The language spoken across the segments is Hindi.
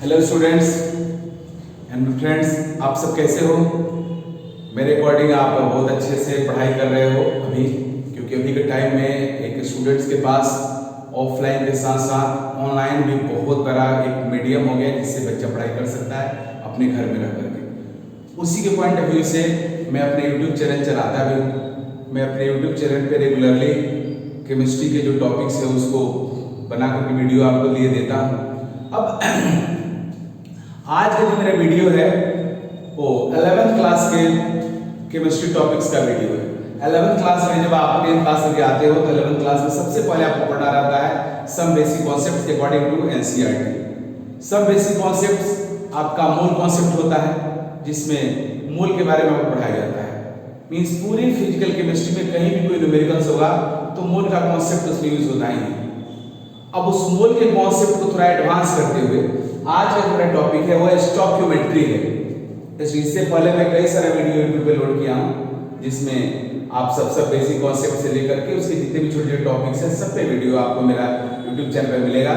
हेलो स्टूडेंट्स एंड फ्रेंड्स, आप सब कैसे हो? मेरे अकॉर्डिंग आप बहुत अच्छे से पढ़ाई कर रहे हो अभी, क्योंकि अभी के टाइम में एक स्टूडेंट्स के पास ऑफलाइन के साथ साथ ऑनलाइन भी बहुत बड़ा एक मीडियम हो गया जिससे बच्चा पढ़ाई कर सकता है अपने घर में रह करके। उसी के पॉइंट ऑफ व्यू से मैं अपने यूट्यूब चैनल चलाता भी हूँ। मैं अपने यूट्यूब चैनल पे रेगुलरली केमिस्ट्री के जो टॉपिक्स है उसको बना करके वीडियो आपको लिए देता हूँ। अब आज का जो मेरा वीडियो है वो 11th क्लास के केमिस्ट्री टॉपिक्स का वीडियो है। 11th क्लास में जब आप 10th क्लास में आते हो तो 11th क्लास में सबसे पहले आपको पढ़ना रहता है some basic concepts according to NCERT. Some basic concepts आपका मूल कॉन्सेप्ट होता है जिसमें मूल के बारे में आपको पढ़ाया जाता है। मींस पूरी फिजिकल केमिस्ट्री में कहीं भी कोई न्यूमेरिकल्स होगा तो मूल का कॉन्सेप्ट उसमें यूज होता ही है। अब उस मूल के कॉन्सेप्ट को थोड़ा एडवांस करते हुए आज का जो मेरा टॉपिक है वो स्टोइकियोमेट्री है। इससे पहले मैं कई सारे वीडियो यूट्यूब पे लोड किया हूँ जिसमें आप सब बेसिक कॉन्सेप्ट से लेकर के उसके जितने भी छोटे छोटे टॉपिक्स हैं सब पे वीडियो आपको मेरा यूट्यूब चैनल पे मिलेगा।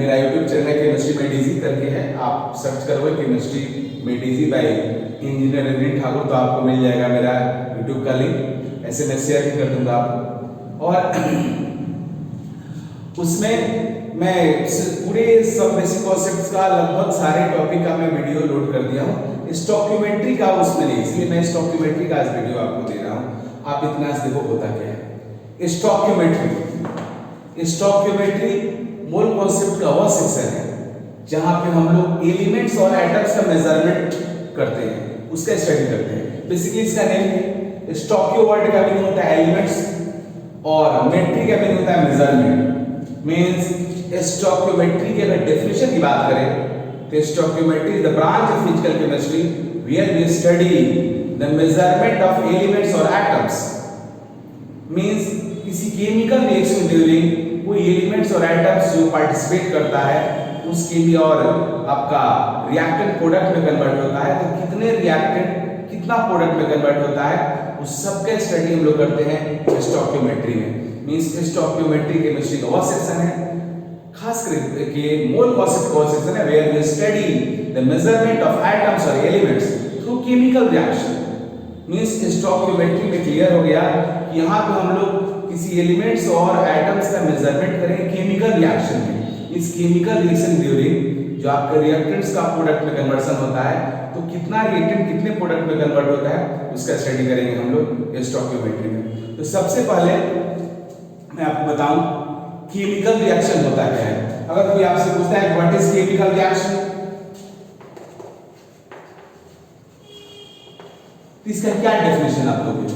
मेरा यूट्यूब चैनल है केमिस्ट्री में डीजी करके है, आप सर्च करोगे केमिस्ट्री में DG bye engineer Ravindra Thakur तो आपको मिल जाएगा मेरा यूट्यूब का लिंक। ऐसे मैं शेयर भी कर दूंगा आपको। और उसमें मैं पूरे सब बेसिक कॉन्सेप्ट्स का लगभग सारे टॉपिक का मैं वीडियो लोड कर दिया हूँ। स्टोइकियोमेट्री का उसमें नहीं, इसलिए मैं स्टोइकियोमेट्री का आज वीडियो आपको दे रहा हूँ। आप इतना देखो होता क्या है स्टोइकियोमेट्री मूल कॉन्सेप्ट का वह सेक्शन है जहां पे हम लोग एलिमेंट्स और एटम्स का मेजरमेंट करते हैं, उसका स्टडी करते हैं। बेसिकली इसका नेम है स्टोइकियो, वर्ड का मीनिंग होता है एलिमेंट्स और मेट्री का मीनिंग होता है मेजरमेंट। मींस स्टोइकियोमेट्री की अगर डेफिनेशन की बात करें तो stoichiometry is the branch of physical chemistry where we study the measurement of elements और एटम्स। मींस किसी केमिकल रिएक्शन ड्यूरिंग कोई एलिमेंट्स और एटम्स जो पार्टिसिपेट करता है उसके लिए और आपका रिएक्टेंट प्रोडक्ट में कन्वर्ट होता है तो कितने रिएक्टेंट कितना प्रोडक्ट में कन्वर्ट होता है उस सब का स्टडी हम लोग करते हैं स्टोइकियोमेट्री में। मींस स्टोइकियोमेट्री केमिस्ट्री का वो सेक्शन है खास करके मूल कॉन्सेप्ट का सेक्शन है where we study the measurement of atoms और elements through chemical reaction. Means stoichiometry में क्लियर हो गया कि यहां पे हम लोग किसी एलिमेंट्स और एटम्स का मेजरमेंट करेंगे केमिकल रिएक्शन में। इस केमिकल रिएक्शन ड्यूरिंग जो आपके रिएक्टेंट्स का प्रोडक्ट में कन्वर्शन होता है तो कितना रिएक्टेंट कितने प्रोडक्ट में कन्वर्ट होता है उसका स्टडी करेंगे हम लोग स्टोइकियोमेट्री में। तो सबसे पहले मैं आपको बताऊं केमिकल रिएक्शन होता क्या है। अगर कोई आपसे पूछता है व्हाट इज केमिकल रिएक्शन तो इसका क्या डेफिनेशन आप दोगे?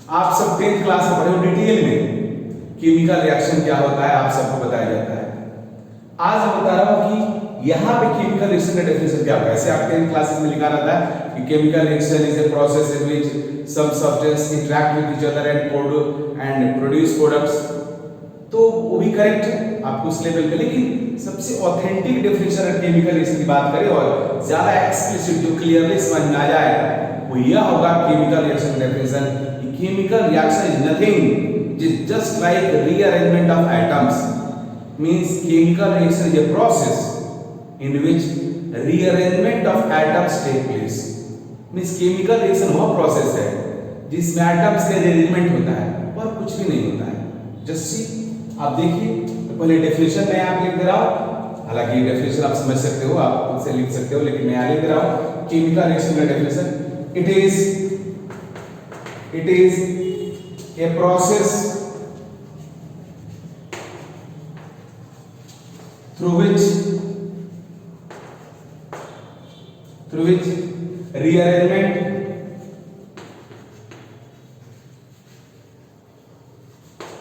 आप सब 10th क्लास में पढ़े हो डिटेल में केमिकल रिएक्शन क्या होता है, आप सबको बताया जाता है। आज मैं बता रहा हूं कि यहाँ पे केमिकल रिएक्शन का डेफिनेशन क्या होगा। ऐसे आप 10th क्लासेस में लिखा रहता है कि chemical reaction is a process in which some substance interact with each other and produce products. तो वो भी करेक्ट है आपको उस लेवल पे, लेकिन सबसे ऑथेंटिक डेफिनेशन अगर केमिकल रिएक्शन की बात करें और ज्यादा एक्सप्लिसिट जो क्लियरली समझ में आ जाए वो यह होगा chemical reaction definition. Chemical reaction is nothing just like rearrangement of atoms. Means chemical reaction is a process in which rearrangement of atoms take place. Means chemical reaction वो प्रोसेस है जिसमें एटम्स का रीअरेंजमेंट होता है और कुछ भी नहीं होता है। जस्ट सी आप देखिए तो पहले डेफिनेशन मैं यहाँ लिख दे रहा हूँ, हालांकि डेफिनेशन आप समझ सकते हो, आप खुद से लिख सकते हो, लेकिन मैं यहाँ लिख दे रहा हूँ केमिकल रिएक्शन का definition. It is a process through which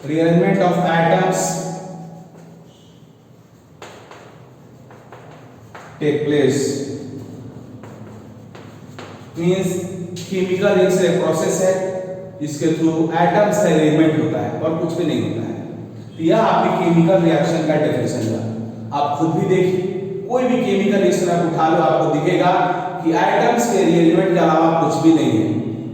rearrangement of atoms take place। Means chemical reaction एक प्रोसेस है जिसके थ्रू एटम्स का अरेंजमेंट होता है और कुछ भी नहीं होता है। तो यह आपके केमिकल रिएक्शन का डेफिनेशन है। आप खुद भी देखिए कोई भी केमिकल रिएक्शन आप उठा लो आपको दिखेगा कि एटम्स के अरेंजमेंट के अलावा कुछ भी नहीं है।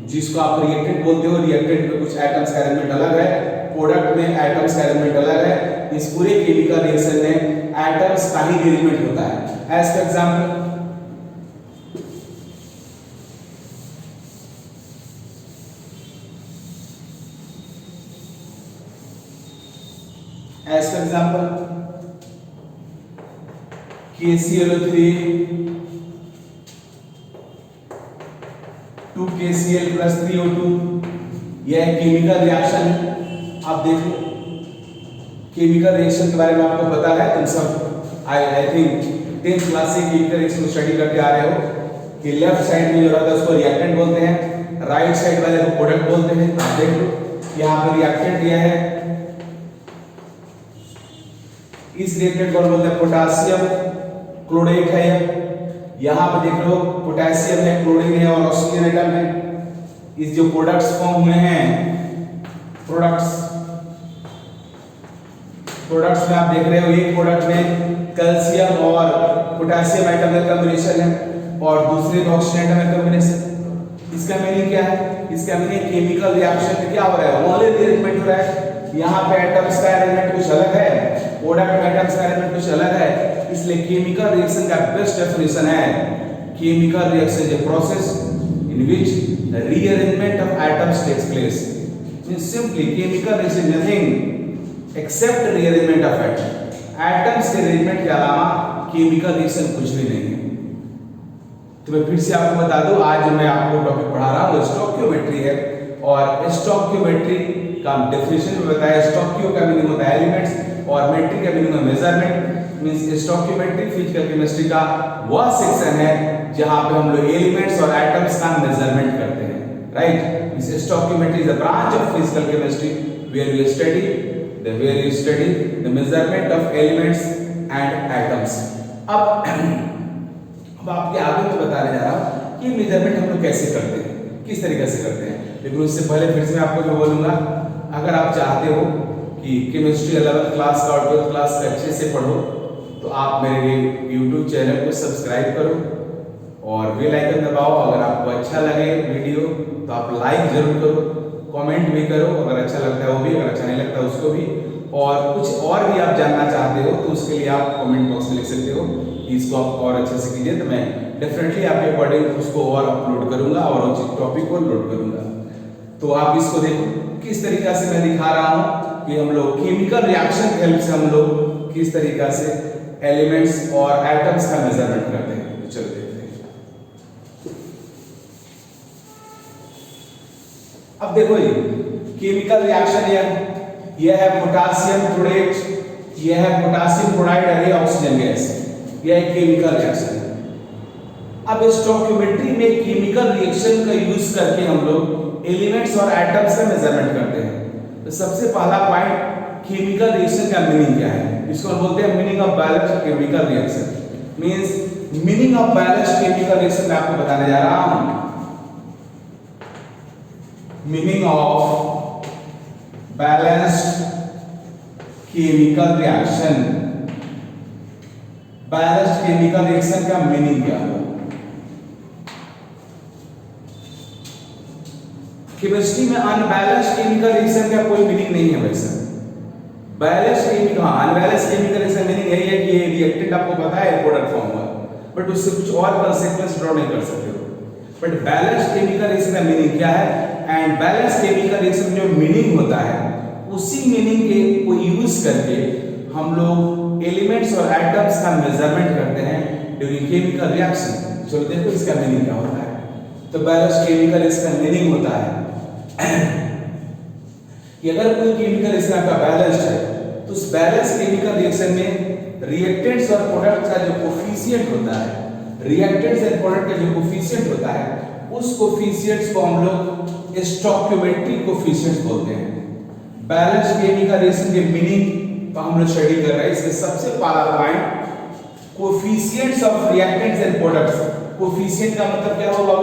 जिसको आप रिएक्टेंट बोलते हो, रिएक्टेंट में कुछ एटम्स का अरेंजमेंट अलग है, प्रोडक्ट में एटम्स का अरेंजमेंट अलग है, इस पूरे केमिकल रिएक्शन में एटम्स का ही अरेंजमेंट होता है। As for example KClO3 2KCl + 3O2, यह केमिकल रिएक्शन है। आप देखो केमिकल रिएक्शन के बारे में आपको पता है, तुम सब आई थिंक 10th क्लास से केमिकल रिएक्शन स्टडी करके आ रहे हो कि लेफ्ट साइड में जो रहता है उसको रिएक्टेंट बोलते हैं, राइट साइड वाले को प्रोडक्ट बोलते हैं। आप देख लो यहाँ पर रिएक्टेंट दिया है, इस रिएक्टेंट को बोलते हैं पोटेशियम क्लोराइड है। यहाँ पे देख लो पोटेशियम है, क्लोरीन है और ऑक्सीजन एटम है। इस जो प्रोडक्ट्स फॉर्म हुए हैं, प्रोडक्ट्स में आप देख रहे हो एक प्रोडक्ट में कैल्शियम और पोटेशियम एटम का कॉम्बिनेशन है और दूसरे में ऑक्सीजन एटम का कॉम्बिनेशन। इसका मीनिंग क्या है? इसका मीनिंग केमिकल रिएक्शन में क्या हो रहा है, ओनली अरेंजमेंट हो रहा है। यहाँ पे एटम्स का अरेंजमेंट कुछ अलग है, प्रोडक्ट में एटम्स का अरेंजमेंट कुछ अलग है। इसलिए केमिकल रिएक्शन का बेस्ट डेफिनेशन है chemical reaction is a process in which the rearrangement of atoms takes place. Means simply chemical reaction is nothing except rearrangement of atoms. Atoms के अरेंजमेंट के अलावा केमिकल रिएक्शन कुछ भी नहीं है। तो मैं फिर से आपको बता दूं, आज मैं आपको टॉपिक पढ़ा रहा हूं स्टोइकियोमेट्री है और स्टोइकियोमेट्री का डेफिनेशन में बताया। स्टोइकियो का मीनिंग होता है एलिमेंट्स और मेट्री का मीनिंग है measurement. Means stoichiometry physical chemistry का वह सेक्शन है जहां पे हम लोग एलिमेंट्स और एटम्स का मेजरमेंट करते हैं, right. Means stoichiometry is a branch of physical chemistry where we study the measurement of elements and atoms. अब आपके आगे मैं बताने जा रहा हूं कि मेजरमेंट हम लोग कैसे करते हैं, किस तरीके से करते हैं। लेकिन उससे पहले फिर से मैं आपको जो बोलूंगा, अगर आप चाहते हो कि केमिस्ट्री 11th क्लास का और 12th क्लास का अच्छे से पढ़ो तो आप मेरे YouTube चैनल को सब्सक्राइब करो और बेल आइकन दबाओ। अगर आपको अच्छा लगे वीडियो तो आप लाइक जरूर करो, कमेंट भी करो अगर अच्छा लगता है वो भी, अगर अच्छा नहीं लगता उसको भी। और कुछ और भी आप जानना चाहते हो तो उसके लिए आप कमेंट बॉक्स में लिख सकते हो कि इसको आप और अच्छे से कीजिए, तो मैं डेफिनेटली आपके अकॉर्डिंग उसको और अपलोड करूंगा और उस टॉपिक को लोड करूंगा। तो आप इसको देखो किस तरीका से मैं दिखा रहा हूं कि हम लोग केमिकल रिएक्शन की हेल्प से हम लोग किस तरीका से एलिमेंट्स और एटम्स का मेजरमेंट करते हैं। तो चलो देखते हैं। अब देखो ये केमिकल रिएक्शन यह है पोटेशियम क्लोराइड, यह है पोटेशियम क्लोराइड और ये ऑक्सीजन गैस, यह एक केमिकल रिएक्शन है। अब स्टोइकियोमेट्री में केमिकल रिएक्शन का यूज करके हम लोग एलिमेंट्स और एटम्स का मेजरमेंट करते हैं। तो सबसे पहला पॉइंट केमिकल रिएक्शन का मीनिंग क्या है, इसको हम बोलते हैं meaning of balanced chemical reaction. Means meaning of balanced chemical reaction मैं आपको बताने जा रहा हूं। Meaning of balanced chemical reaction, balanced chemical reaction का मीनिंग क्या है? केमिस्ट्री में अनबैलेंस्ड केमिकल रिएक्शन का कोई मीनिंग नहीं है वैसे। Balanced chemical, unbalanced chemical reaction meaning यही है कि ये रिएक्टेंट आपको पता है प्रोडक्ट फॉर्म हुआ, बट उससे कुछ और कंसेक्वेंस ड्रॉ नहीं कर सकते हो। बट बैलेंस्ड केमिकल रिएक्शन का मीनिंग क्या है? एंड बैलेंस्ड केमिकल रिएक्शन जो मीनिंग होता है उसी मीनिंग के को यूज करके हम लोग एलिमेंट्स और एटम्स का मेजरमेंट करते हैं ड्यूरिंग केमिकल रिएक्शन। चलो देखो इसका मीनिंग क्या होता है। तो बैलेंस्ड केमिकल रिएक्शन का मीनिंग होता है कि अगर कोई केमिकल रिएक्शन का बैलेंस्ड है तो उस बैलेंस केमिकल रिएक्शन में रिएक्टेंट्स और प्रोडक्ट्स का जो कोफिशिएंट होता है, रिएक्टेंट्स एंड प्रोडक्ट का जो कोफिशिएंट होता है, उस कोफिशिएंट्स को हम लोग स्टोइकियोमेट्रिक कोफिशिएंट्स बोलते हैं। बैलेंस्ड केमिकल रिएक्शन के मीनिंग को हम लोग स्टडी कर रहे हैं। इसके सबसे पहला point coefficients of reactants and products. Coefficient का मतलब क्या होगा?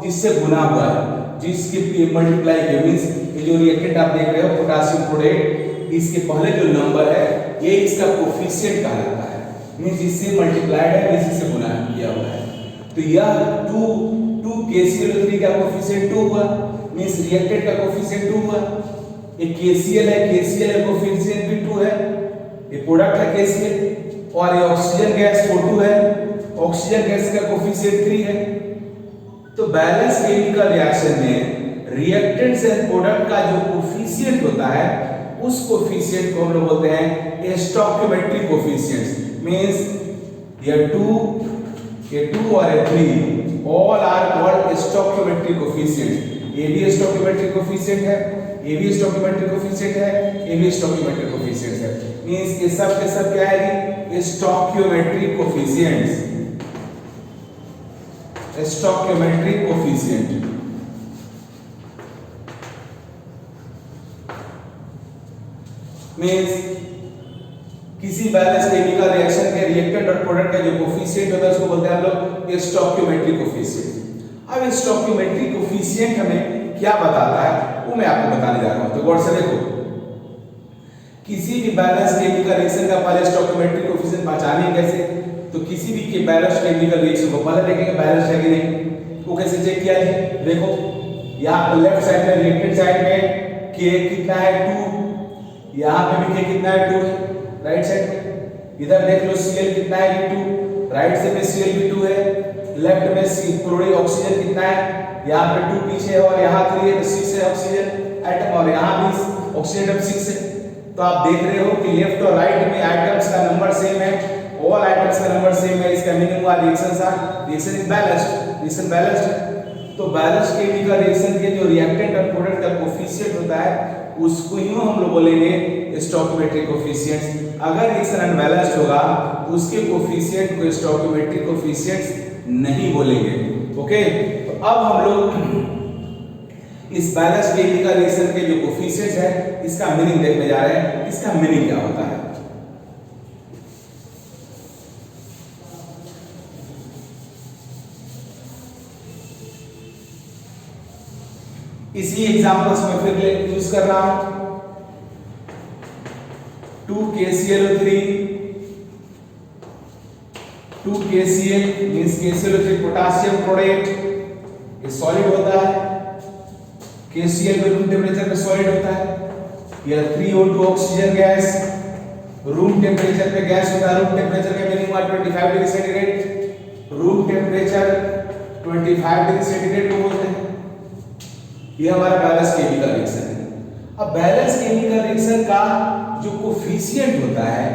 जिससे गुना हुआ है, जिसके मल्टीप्लाई के मींस ये जो रिएक्टेंट आप देख रहे हो पोटेशियम क्लोराइड, इसके पहले जो नंबर है ये इसका कोफिशिएंट कहलाता है। मींस जिससे मल्टीप्लाइड है, जिससे गुना किया हुआ है। तो यह 2 KClO3 का कोफिशिएंट 2 हुआ, मींस रिएक्टेंट का कोफिशिएंट 2 हुआ। एक KCl है, KCl का कोफिशिएंट भी 2 है, ये प्रोडक्ट है KCl और ये ऑक्सीजन गैस O2 है, ऑक्सीजन गैस का कोफिशिएंट 3 है। तो बैलेंस केमिकल रिएक्शन में रिएक्टेंट्स एंड प्रोडक्ट का जो कोफिशिएंट होता है उस कोफिशिएंट को हम लोग बोलते हैं स्टोइकियोमेट्रिक कोफिशिएंट्स। मींस ये 2 और ये 3 all are called stoichiometric coefficients. ये भी स्टोइकियोमेट्रिक कोफिशिएंट है, ये भी स्टोइकियोमेट्रिक कोफिशिएंट है, ये भी स्टोइकियोमेट्रिक कोफिशिएंट है। मींस ये सब के सब क्या है? Stoichiometric coefficients, stoichiometric coefficient. Means किसी बैलेंस केमिकल रिएक्शन के रिएक्टेंट और प्रोडक्ट का जो कोफिशिएंट होता है उसको बोलते हैं हम लोग स्टोइकियोमेट्रिक कोफिशिएंट। अब स्टोइकियोमेट्रिक कोफिशिएंट हमें क्या बताता है वो मैं आपको बताने जा रहा हूं। तो गौर से देखो, किसी भी बैलेंस केमिकल रिएक्शन का पहले स्टोइकियोमेट्रिक कोफिशिएंट पहचानें कैसे? तो किसी भी के बैलेंस केमिकल रिएक्शन को पहले देखेंगे बैलेंस है कि नहीं, वो कैसे चेक किया जाए? देखो यहाँ पे लेफ्ट साइड में रिएक्टेंट साइड में K कितना है 2, यहाँ पे भी K कितना है 2 है राइट साइड में। इधर देख लो Cl कितना है 2, राइट से में Cl भी 2 है, लेफ्ट में क्लोरीन ऑक्सीजन कितना है, यहाँ पे 2 पीछे है और यहाँ 3 है, तो 6 है ऑक्सीजन एटम और यहाँ भी ऑक्सीजन एटम 6 है। तो आप देख रहे हो कि लेफ्ट और राइट में एटम्स का नंबर सेम है, ऑल एटम्स का नंबर सेम है। इसका मीनिंग हुआ reaction is balanced, reaction balanced है। तो बैलेंस्ड केमिकल रिएक्शन के जो रिएक्टेंट और प्रोडक्ट का कोफिशिएंट होता है उसको यूं हम लोग बोलेंगे स्टोइकियोमेट्रिक कोफिशिएंट्स। अगर रिएक्शन अनबैलेंस्ड होगा तो उसके कोफिशिएंट को स्टोइकियोमेट्रिक कोफिशिएंट्स नहीं बोलेंगे। ओके, तो अब हम लोग इस बैलेंस केमिकल रिएक्शन के जो कोफिशिएंट्स है इसका मीनिंग देखने जा रहे हैं। इसका मीनिंग क्या होता है? इसी एग्जांपल्स में फिर यूज कर रहा हूं। 2KClO3, 2KCl means KClO3 potassium chloride, ये सॉलिड होता है। KCl भी रूम टेम्परेचर पे सॉलिड होता है। यह 3O2 oxygen gas room temperature पे गैस होता है। रूम टेम्परेचर का मीनिंग हुआ 25 degree centigrade. Room temperature 25 degree centigrade को बोलते हैं। ये हमारा बैलेंस केमिकल रिएक्शन है। अब बैलेंस केमिकल रिएक्शन का जो कोफिशिएंट होता है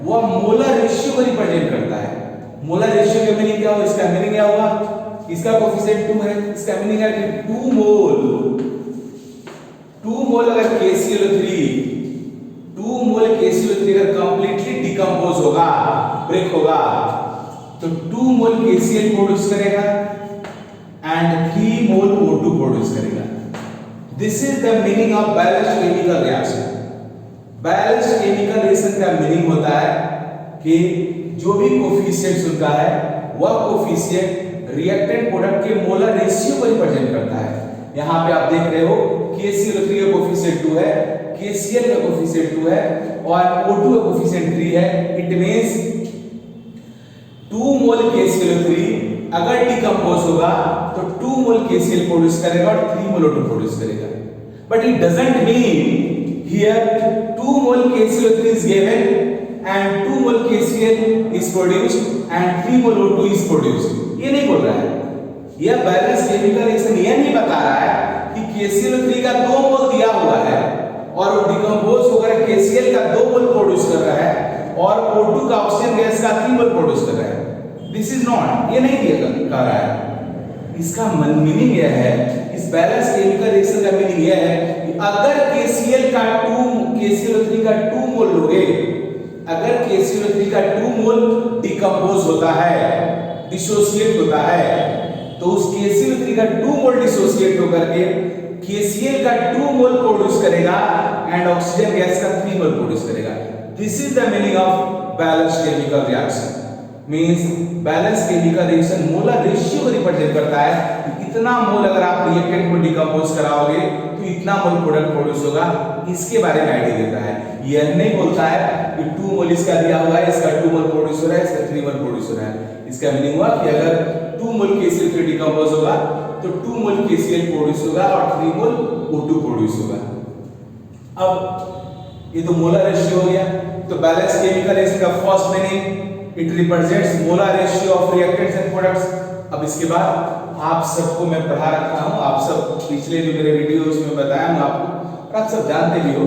वह मोलर रेशियो को रिप्रेजेंट करता है। मोलर रेशियो का मीनिंग क्या हुआ? इसका मीनिंग क्या हुआ? इसका कोफिशिएंट 2 है, इसका मीनिंग है कि 2 मोल अगर KClO3 अगर कंप्लीटली डिकम्पोज होगा, ब्रेक होगा, तो 2 मोल KCl प्रोड्यूस करेगा एंड 3 मोल O2 प्रोड्यूस करेगा। This is the meaning of balanced chemical reaction. Balanced chemical reaction का मीनिंग होता है कि जो भी कोफिशिएंट होता है वह कोफिशिएंट रिएक्टेंट प्रोडक्ट के मोलर रेशियो को रिप्रेजेंट करता है। यहाँ पे आप देख रहे हो KClO3 का कोफिशिएंट 2 है, KCl का कोफिशिएंट 2 है और O2 का कोफिशिएंट 3 है। इट मींस 2 मोल KClO3 अगर डिकम्पोज होगा तो 2 मोल KCl प्रोड्यूस करेगा और 3 मोल O2 प्रोड्यूस करेगा। But it doesn't mean here 2 mole KClO3 is given and 2 mole KCl is produced and 3 mole O2 is produced। ये नहीं बोल रहा है। यह बैलेंस केमिकल रिएक्शन ये नहीं बता रहा है कि KClO3 का 2 मोल दिया हुआ है और वो डिकम्पोज होकर KCl का 2 मोल प्रोड्यूस कर रहा है और O2 का ऑक्सीजन गैस का 3 मोल प्रोड्यूस कर रहा है। दिस इज नॉट, ये नहीं दिया कह रहा है। इसका मीनिंग यह है, इस बैलेंस केमिकल रिएक्शन का मीनिंग यह है कि अगर KClO3 का 2 मोल लोगे, अगर KClO3 का 2 मोल डिकम्पोज होता है, डिसोसिएट होता है, तो उस KClO3 का 2 मोल डिसोसिएट होकर के KCl का 2 मोल प्रोड्यूस करेगा एंड ऑक्सीजन गैस का 3 मोल प्रोड्यूस करेगा। This is the meaning of balanced chemical reaction. Means balance chemical reaction molar ratio को रिप्रेजेंट करता है कि इतना मोल अगर आप रिएक्टेंट को डिकम्पोज कराओगे तो इतना मोल प्रोडक्ट प्रोड्यूस होगा। इसके बारे में आइडिया देता है। यह नहीं बोलता है कि 2 मोल इसका दिया हुआ है, इसका 2 मोल प्रोड्यूस हो रहा है, इसका 3 मोल प्रोड्यूस हो रहा है। इसका मीनिंग हुआ कि अगर 2 मोल KCl डिकम्पोज होगा तो 2 मोल KCl प्रोड्यूस होगा और 3 मोल O2 प्रोड्यूस होगा। अब ये तो मोलर रेशियो हो गया। तो बैलेंस केमिकल रिएक्शन का first meaning it represents molar ratio of reactants and products. अब इसके बाद आप सबको मैं पढ़ा रखा हूं, आप सब पिछले जो मेरे वीडियोस में बताया हूं आपको, और आप सब जानते भी हो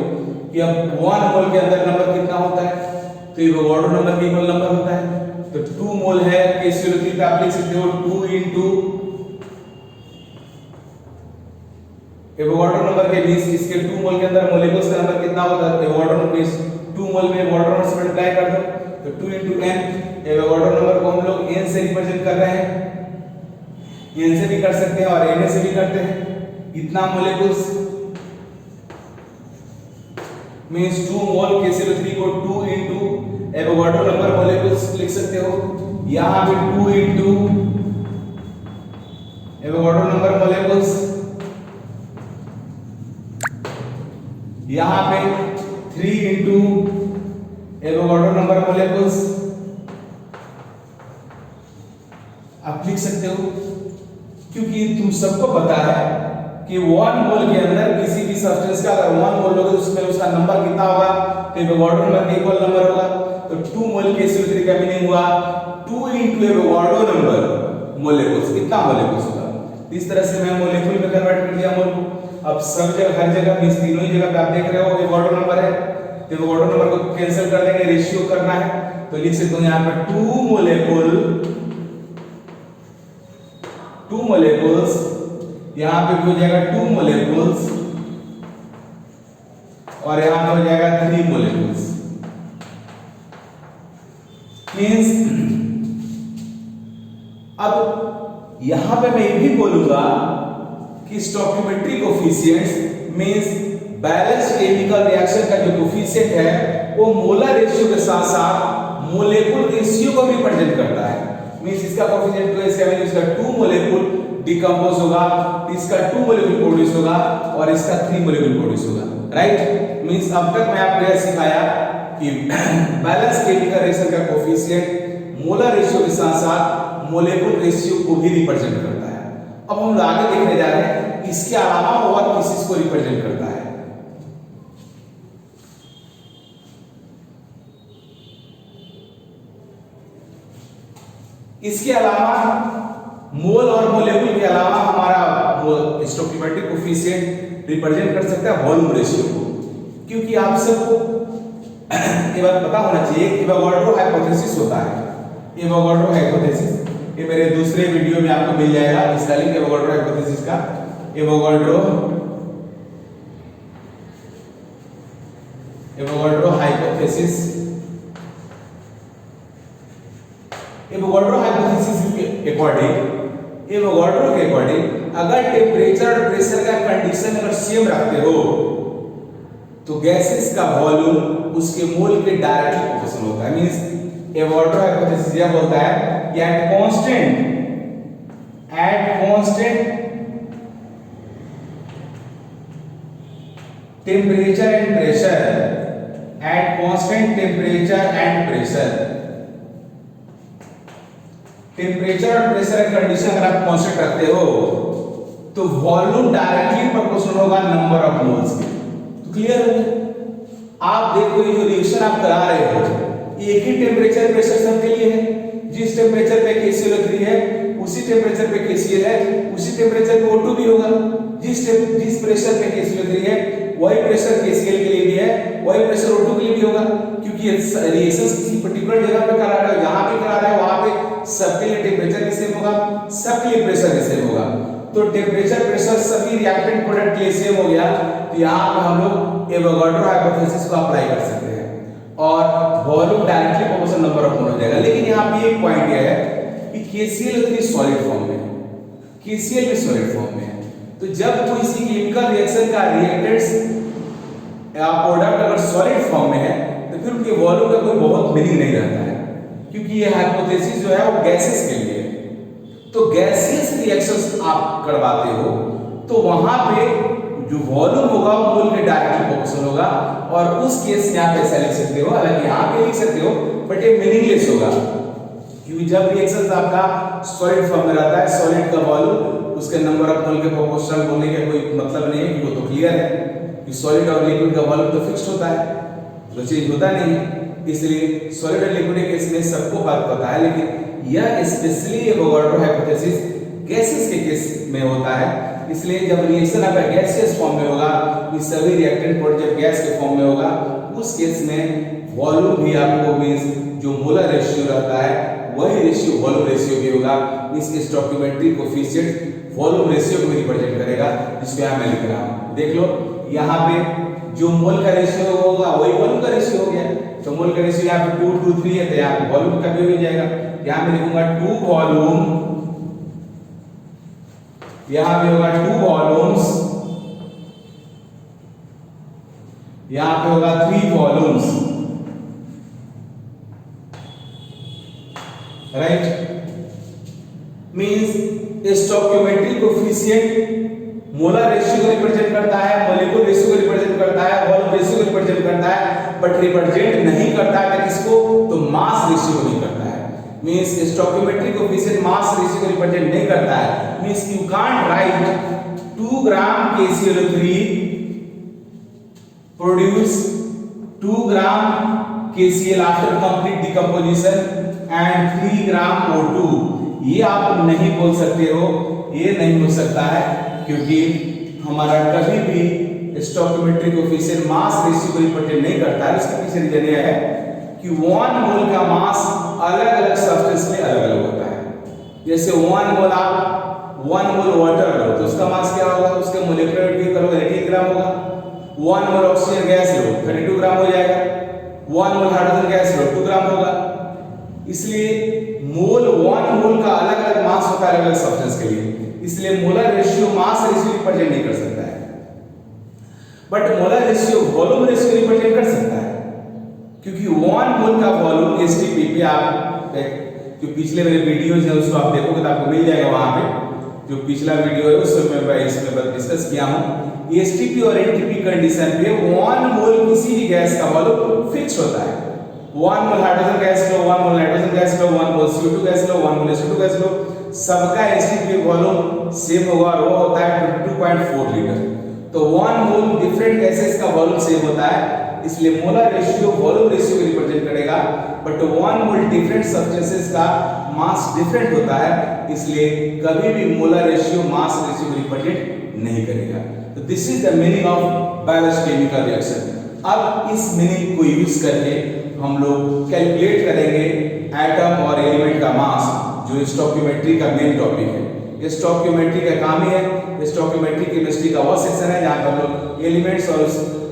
कि अब 1 मोल के अंदर नंबर कितना होता है, तो एवोगाड्रो नंबर के इक्वल नंबर होता है। तो 2 मोल है KCl3 पे आप लिख सकते हो 2 into एवोगाड्रो नंबर के 20, इसके 2 मोल के अंदर मोलेकुल्स का नंबर कितना होता है, एवोगाड्रो नंबर 2 मोल में एवोगाड्रो नंबर से मल्टीप्लाई कर दो, तो 2 into n, एवोगाड्रो नंबर को हम लोग n से रिप्रेजेंट कर रहे हैं, n से भी कर सकते हैं और na से भी करते हैं। इतना मोलेकुल्स मींस 2 मोल KCl3 को 2 into एवोगाड्रो नंबर मोलेकुल्स लिख सकते हो, यहां पे 2 into एवोगाड्रो नंबर मोलेकुल्स, यहां पे 3 into एवोगाड्रो नंबर मोलेकुल्स आप लिख सकते हो, क्योंकि तुम सबको पता है कि 1 मोल के अंदर किसी भी सब्सटेंस का अगर 1 मोल लोगे तो उसमें उसका नंबर कितना होगा, तो एवोगाड्रो नंबर का इक्वल नंबर होगा। तो 2 मोल KCl3 का मीनिंग हुआ 2 into एवोगाड्रो नंबर मोलेकुल्स, कितना मोलेकुल्स होगा। इस तरह से मैं मोलेक्यूल में कन्वर्ट कर दिया मोल को। अब सब जगह हर जगह मींस तीनों ही जगह पे आप देख रहे हो एवोगाड्रो नंबर है, तो एवोगाड्रो नंबर को कैंसिल कर देंगे, रेशियो करना है, तो लिख सकते हो यहां पर 2 मोलेकुल्स, यहां पे हो जाएगा 2 मोलेकुल्स और यहां पे हो जाएगा 3 मोलेकुल्स। मींस अब यहां पे मैं ये भी बोलूंगा कि stoichiometric coefficients means balance chemical reaction का जो कोफिशिएंट है वो मोलर रेशियो के साथ साथ मोलेकुल रेशियो को भी रिप्रेजेंट करता है। मींस इसका कोफिशिएंट तो इसका मींस इसका 2 मोलेकुल डिकम्पोज होगा, इसका 2 मोलेकुल प्रोड्यूस होगा और इसका 3 मोलेकुल प्रोड्यूस होगा, राइट। मींस अब तक मैं आपको यह सिखाया कि बैलेंस केमिकल रिएक्शन का कोफिशिएंट मोलर रेशियो के साथ साथ मोलेकुल रेशियो को भी रिप्रेजेंट करता है। अब हम आगे देखने जा रहे हैं इसके अलावा और किस चीज को रिप्रेजेंट करता है। इसके अलावा मोल और मोलेकुल के अलावा हमारा स्टोइकियोमेट्रिक कोफिशिएंट रिप्रेजेंट कर सकता है वॉल्यूम रेशियो को, क्योंकि आप सबको ये बात पता होना चाहिए कि एवोगाड्रो हाइपोथेसिस होता है। एवोगाड्रो हाइपोथेसिस ये मेरे दूसरे वीडियो में आपको मिल जाएगा, इसका लिंक एवोगाड्रो हाइपोथेसिस का। एवोगाड्रो हाइपोथेसिस, एवोगाड्रो हाइपोथेसिस के अकॉर्डिंग अगर टेम्परेचर और प्रेशर का कंडीशन अगर सेम रखते हो तो गैसेस का वॉल्यूम उसके मोल के डायरेक्टली प्रोपोर्शनल होता है। मींस एवोगाड्रो हाइपोथेसिस यह बोलता है कि at constant temperature and pressure, at constant temperature and pressure, temperature और प्रेशर की कंडीशन अगर आप कांस्टेंट रखते हो तो वॉल्यूम डायरेक्टली प्रोपोर्शनल होगा नंबर ऑफ मोल्स के। तो क्लियर हो गया। आप देखो ये जो रिएक्शन आप करा रहे हो एक ही टेम्परेचर प्रेशर सबके लिए है। जिस टेम्परेचर पे KCl3 है उसी टेम्परेचर पे KCl है, उसी टेम्परेचर पे O2 भी होगा। जिस प्रेशर पे KCl3 है वही प्रेशर KCl के लिए भी है, वही प्रेशर O2 के लिए भी होगा, क्योंकि रिएक्शंस किसी पर्टिकुलर जगह पे करा रहे हो, जहां पे करा रहे हो वहां पे सबके लिए टेम्परेचर भी सेम होगा, सबके लिए प्रेशर भी सेम होगा। तो टेम्परेचर प्रेशर सभी रिएक्टेंट प्रोडक्ट के लिए सेम हो गया, तो यहां पे हम लोग एवोगाड्रो हाइपोथेसिस को अप्लाई कर सकते हैं और volume directly proportional number of mole हो जाएगा। लेकिन यहां पे एक पॉइंट ये है कि KCl3 सॉलिड फॉर्म में है, KCl भी सॉलिड फॉर्म में है, तो जब कोई सी केमिकल रिएक्शन का रिएक्टेंट्स या प्रोडक्ट अगर सॉलिड फॉर्म में है तो फिर उनके वॉल्यूम का कोई बहुत मीनिंग नहीं रहता है, क्योंकि ये हाइपोथेसिस जो है वो गैसेस के लिए है। तो गैसियस रिएक्शंस आप करवाते हो तो वहां पे जो वॉल्यूम होगा वो मोल के डायरेक्टली प्रोपोर्शनल होगा, और उस केस में आप ऐसा लिख सकते हो, हालांकि यहां पे लिख सकते हो बट ये मीनिंगलेस होगा, क्योंकि जब रिएक्शन आपका सॉलिड फॉर्म में रहता है, सॉलिड का वॉल्यूम उसके नंबर ऑफ मोल के प्रोपोर्शनल होने का कोई मतलब नहीं है, क्योंकि वो तो क्लियर है कि सॉलिड और लिक्विड का वॉल्यूम तो फिक्स्ड होता है, तो चेंज होता नहीं है। इसलिए सॉलिड और लिक्विड केस में सबको बात पता है, लेकिन यह स्पेशली एवोगाड्रो हाइपोथेसिस गैसेस के केस में होता है। इसलिए जब रिएक्शन आपका गैसियस फॉर्म में होगा, ये सभी रिएक्टेंट प्रोडक्ट जब गैस के फॉर्म में होगा, उस केस में वॉल्यूम भी आपको मींस जो मोलर रेशियो रहता है वही रेशियो वॉल्यूम रेशियो भी होगा। इस स्टोइकियोमेट्रिक कोएफिशिएंट वॉल्यूम रेशियो को भी रिप्रेजेंट करेगा, जिसको यहां मैं लिख रहा हूं। देख लो यहां पे जो मोल का रेशियो होगा वही वॉल्यूम का रेशियो हो गया। तो मोल का रेशियो यहां पे 2 to 3 है, तो यहां पे वॉल्यूम का भी हो जाएगा। यहां पे लिखूंगा 2 वॉल्यूम, यहां पे होगा 2 वॉल्यूम्स, यहां पे होगा 3 volumes, right. Means stoichiometric coefficient molar ratio को रिप्रेजेंट करता है, मॉलिक्यूल रेशियो को रिप्रेजेंट करता है, वॉल्यूम रेशियो को रिप्रेजेंट करता है, बट रिप्रेजेंट नहीं करता है किसको, तो मास रेशियो को नहीं करता है। Means stoichiometric coefficient mass ratio को रिप्रेजेंट नहीं करता है। Means you can't right 2 gram KClO3 produce 2 gram KCl after complete decomposition and 3 gram O2। ये आप नहीं बोल सकते हो, ये नहीं हो सकता है, क्योंकि हमारा कभी भी स्टोइकियोमेट्रिक कोएफिशिएंट मास रेशियो को रिप्रेजेंट नहीं करता है। इसके पीछे रीजन यह है कि 1 मोल का मास अलग-अलग सब्सटेंस में अलग-अलग होता है। जैसे 1 मोल आप 1 मोल वाटर लो तो उसका मास क्या होगा, उसका मोलेकुलर वेट करोगे 80 ग्राम होगा। 1 मोल ऑक्सीजन गैस लो 32 ग्राम हो जाएगा। 1 मोल हाइड्रोजन गैस लो 2 ग्राम होगा। इसलिए 1 मोल का अलग-अलग मास होता है अलग-अलग सब्सटेंस के लिए, इसलिए molar ratio mass ratio represent नहीं कर सकता है, but molar ratio volume ratio represent कर सकता है। क्योंकि 1 मोल का वॉल्यूम एसटीपी पे आप जो पिछले मेरे वीडियोज हैं उसको आप देखोगे तो आपको मिल जाएगा। वहां पे जो पिछला वीडियो है उसमें मैं इसमें डिस्कस किया हूं। एसटीपी और एनटीपी कंडीशन पे 1 मोल किसी भी गैस का वॉल्यूम फिक्स होता है। 1 मोल हाइड्रोजन गैस लो, 1 मोल नाइट्रोजन गैस लो, 1 मोल CO2 गैस लो, 1 मोल H2 गैस लो, सबका एसटीपी वॉल्यूम सेम होगा और वो होता है 22.4 लीटर। तो 1 मोल डिफरेंट गैसेस का वॉल्यूम सेम होता है, इसलिए मोलर रेशियो वॉल्यूम रेशियो को रिप्रेजेंट करेगा, बट 1 मोल डिफरेंट सब्सटेंसेस का मास डिफरेंट होता है, इसलिए कभी भी मोलर रेशियो मास रेशियो को रिप्रेजेंट नहीं करेगा। तो this is the meaning of balance chemical reaction. अब इस मीनिंग को यूज करके हम लोग कैलकुलेट करेंगे एटम और एलिमेंट का मास, जो स्टोइकियोमेट्री का मेन टॉपिक है। स्टोइकियोमेट्री का काम ही है, स्टोइकियोमेट्री केमिस्ट्री का वो सेक्शन है जहां पर हम लोग एलिमेंट्स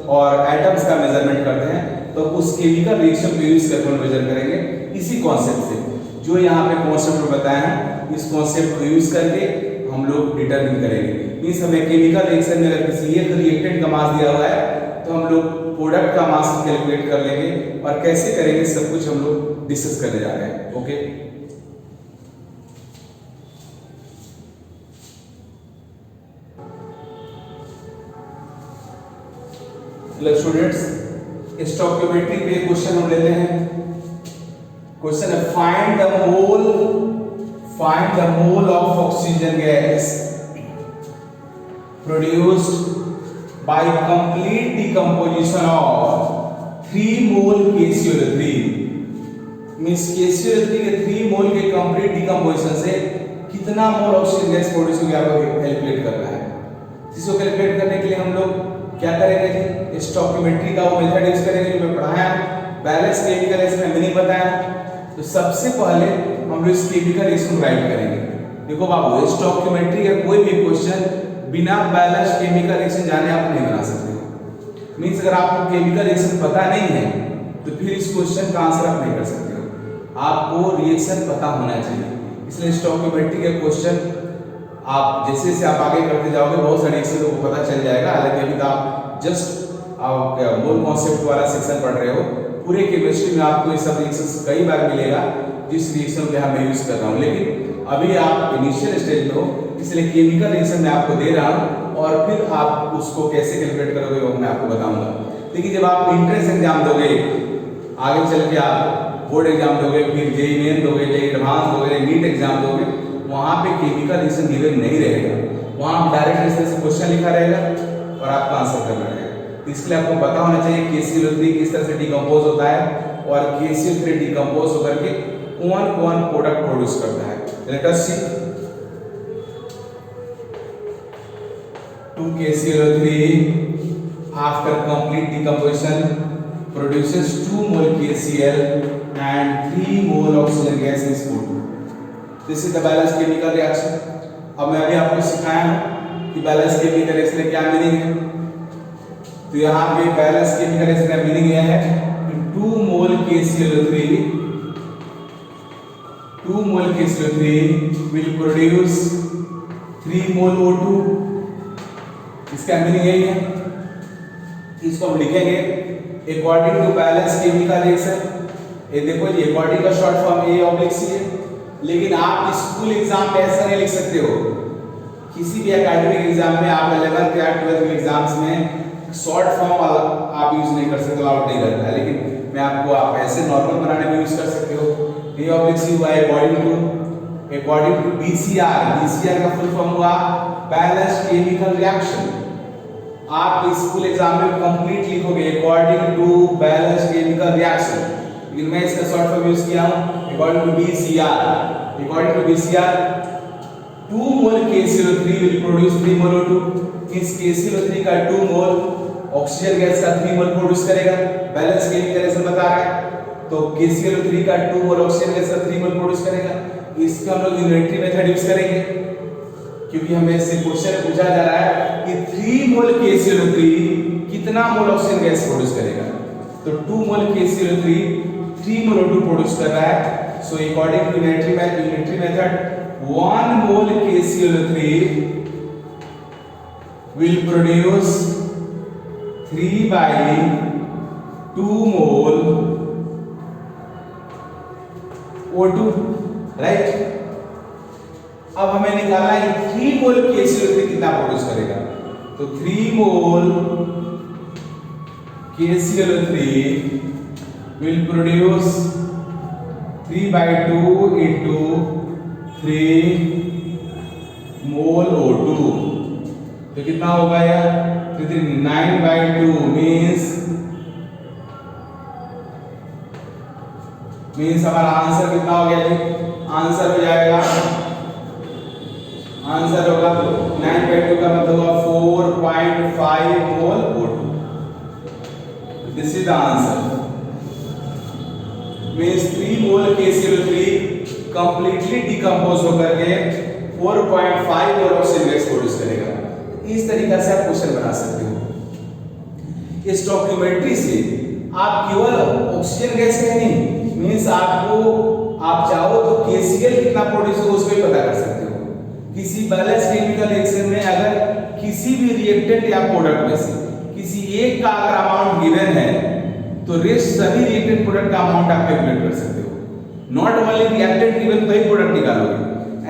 और एटम्स का मेजरमेंट करते हैं। तो उस केमिकल रिएक्शन को यूज करके हम मेजर करेंगे इसी कॉन्सेप्ट से, जो यहाँ पे कॉन्सेप्ट बताया है। इस कॉन्सेप्ट को यूज करके हम लोग डिटरमिन करेंगे। मींस हमें केमिकल रिएक्शन में अगर किसी एक रिएक्टेंट का मास दिया हुआ है तो हम लोग प्रोडक्ट का मास कैलकुलेट कर लेंगे, और कैसे करेंगे सब कुछ हम लोग डिस्कस करने जा रहे हैं। ओके, हेलो स्टूडेंट्स, स्टोइकियोमेट्री पे क्वेश्चन हम लेते हैं। क्वेश्चन है find the mole of oxygen gas produced by complete decomposition of 3 mole KClO3। Means KClO3 के 3 मोल के कंप्लीट डिकम्पोजिशन से कितना मोल ऑक्सीजन गैस प्रोड्यूस हो गया आपको कैलकुलेट करना है। इसको कैलकुलेट करने के लिए हम लोग क्या करेंगे जी, स्टोइकियोमेट्री का वो मेथड यूज करेंगे जो मैं पढ़ाया, बैलेंस केमिकल रिएक्शन मीनिंग बताया। तो सबसे पहले हम लोग इस केमिकल रिएक्शन राइट करेंगे। देखो बाबू, स्टोइकियोमेट्री का कोई भी क्वेश्चन बिना बैलेंस केमिकल रिएक्शन जाने आप नहीं बना सकते हो। मींस अगर आपको केमिकल रिएक्शन पता नहीं है तो फिर इस क्वेश्चन का आंसर आप नहीं कर सकते हो। आपको रिएक्शन पता होना चाहिए। इसलिए स्टोइकियोमेट्री के क्वेश्चन आप जैसे जैसे आप आगे करते जाओगे बहुत सारे रिएक्शन को पता चल जाएगा। हालांकि अभी तो आप जस्ट मोल कॉन्सेप्ट वाला सेक्शन पढ़ रहे हो। पूरे केमिस्ट्री में आपको ये सब रिएक्शंस कई बार मिलेगा जिस रिएक्शन को यहाँ मैं यूज कर रहा हूँ, लेकिन अभी आप इनिशियल स्टेज में हो, इसलिए केमिकल रिएक्शन मैं आपको दे रहा हूँ और फिर आप उसको कैसे कैलकुलेट करोगे वो मैं आपको बताऊंगा। देखिए, जब आप एंट्रेंस एग्जाम दोगे, आगे चल के आप बोर्ड एग्जाम दोगे, फिर जेईई मेन दोगे, जेईई एडवांस दोगे, नीट एग्जाम दोगे, वहाँ पे केमिकल रिएक्शन गिवन नहीं रहेगा। वहाँ डायरेक्ट इस तरह से क्वेश्चन लिखा रहेगा और आपको आंसर करना रहेगा। तो इसके लिए आपको पता होना चाहिए KClO3 किस तरह से डिकम्पोज होता है और KCl3 डिकम्पोज होकर के कौन प्रोडक्ट प्रोड्यूस करता है। Let us C 2KClO3 after complete decomposition produces 2 mole KCl and 3 mole oxygen gas is put. This is the balanced chemical reaction. अब मैं अभी आपको सिखाया हूं कि बैलेंस केमिकल रिएक्शन का क्या मीनिंग है। तो यहाँ पे बैलेंस केमिकल रिएक्शन का मीनिंग यह है कि 2 mole KClO3 will produce 3 mole O2। इसका मीनिंग यही है। इसको हम लिखेंगे according to balance chemical reaction. ये देखो ये अकॉर्डिंग का शॉर्ट फॉर्म A/C है, लेकिन आप स्कूल एग्जाम में ऐसा नहीं लिख सकते हो। किसी भी एकेडमिक एग्जाम में आप 11th या 12th एग्जाम्स में शॉर्ट फॉर्म आप यूज नहीं कर सकते, अलाउड नहीं करता है, लेकिन मैं आपको आप ऐसे नॉर्मल बनाने में यूज कर सकते हो। A/C हुआ अकॉर्डिंग टू BCR। BCR का फुल फॉर्म हुआ बैलेंस्ड केमिकल रिएक्शन। आप स्कूल एग्जाम में कंप्लीट लिखोगे according to balanced chemical reaction, लेकिन मैं इसका शॉर्ट फॉर्म यूज किया हूं according to BCR 2 mole KClO3 will produce 3 mole O2। इस KClO3 का 2 मोल ऑक्सीजन गैस का 3 मोल प्रोड्यूस करेगा। बैलेंस केमिकल रिएक्शन बता रहा है, तो KClO3 का 2 मोल ऑक्सीजन गैस का 3 मोल प्रोड्यूस करेगा। इसका हम लोग यूनिटरी मेथड यूज करेंगे, क्योंकि हमें से क्वेश्चन पूछा जा रहा है कि 3 मोल KClO3 कितना मोल ऑक्सीजन गैस प्रोड्यूस करेगा। तो 2 mole KClO3 3 mole O2 produce कर रहा है। So according to unitary method 1 mole KClO3 will produce 3/2 mole O2, right. अब हमें निकालना है 3 मोल KClO3 कितना प्रोड्यूस करेगा। तो 3 मोल KClO3 will produce 3/2 into 3 mole O2। तो कितना होगा यार, 9/2 मीन्स हमारा आंसर कितना हो गया जी। आंसर हो जाएगा, आंसर होगा 9/2 का मतलब होगा 4.5 मोल O2। This is the answer. Means 3 mole KClO3 completely decompose होकर के 4.5 मोल ऑक्सीजन गैस प्रोड्यूस करेगा। इस तरीके से आप क्वेश्चन बना सकते हो। स्टोइकियोमेट्री से आप केवल ऑक्सीजन गैस का नहीं, मीन्स आप चाहो तो KCl कितना प्रोड्यूस होगा उसको भी पता कर सकते हो। किसी बैलेंस केमिकल रिएक्शन में अगर किसी भी रिएक्टेंट या प्रोडक्ट में से किसी एक का अगर अमाउंट गिवन है, तो रेस्ट सभी रिएक्टेंट प्रोडक्ट का अमाउंट आप कैलकुलेट कर सकते हो। नॉट ओनली रिएक्टेंट गिवन तो ही प्रोडक्ट निकालोगे।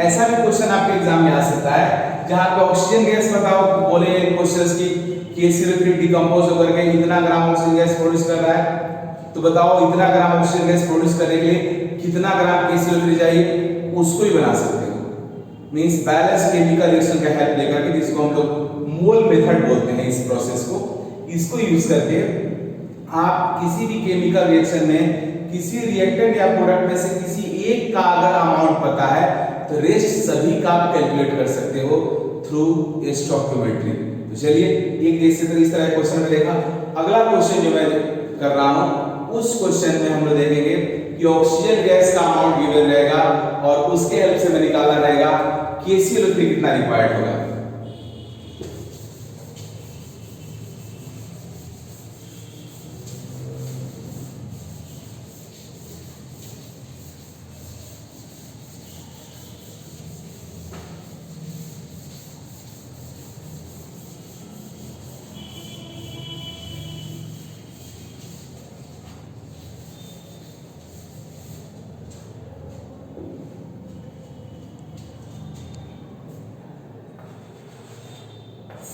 ऐसा भी क्वेश्चन आपके एग्जाम में आ सकता है जहां पे ऑक्सीजन गैस बताओ, बोले क्वेश्चंस की KClO3 डिकम्पोज होकर के इतना ग्राम ऑक्सीजन गैस प्रोड्यूस कर रहा है, तो बताओ इतना ग्राम ऑक्सीजन गैस प्रोड्यूस करने के लिए कितना ग्राम KClO3 चाहिए, उसको ही बना सकते हो। मींस बैलेंस केमिकल रिएक्शन का हेल्प लेकर के, जिसको हम लोग मोल मेथड बोलते हैं इस प्रोसेस को, इसको यूज करके आप किसी भी केमिकल रिएक्शन में किसी रिएक्टेंट या प्रोडक्ट में से किसी एक का अगर अमाउंट पता है, तो रेस्ट सभी का आप कैलकुलेट कर सकते हो थ्रू स्टोइकियोमेट्री। तो चलिए एक इस तरह क्वेश्चन में देखा। अगला क्वेश्चन जो मैं कर रहा हूं, उस क्वेश्चन में हम लोग देखेंगे कि ऑक्सीजन गैस का अमाउंट गिवन रहेगा और उसके हेल्प से मैं निकालना रहेगा KClO3 कितना रिक्वायर्ड होगा।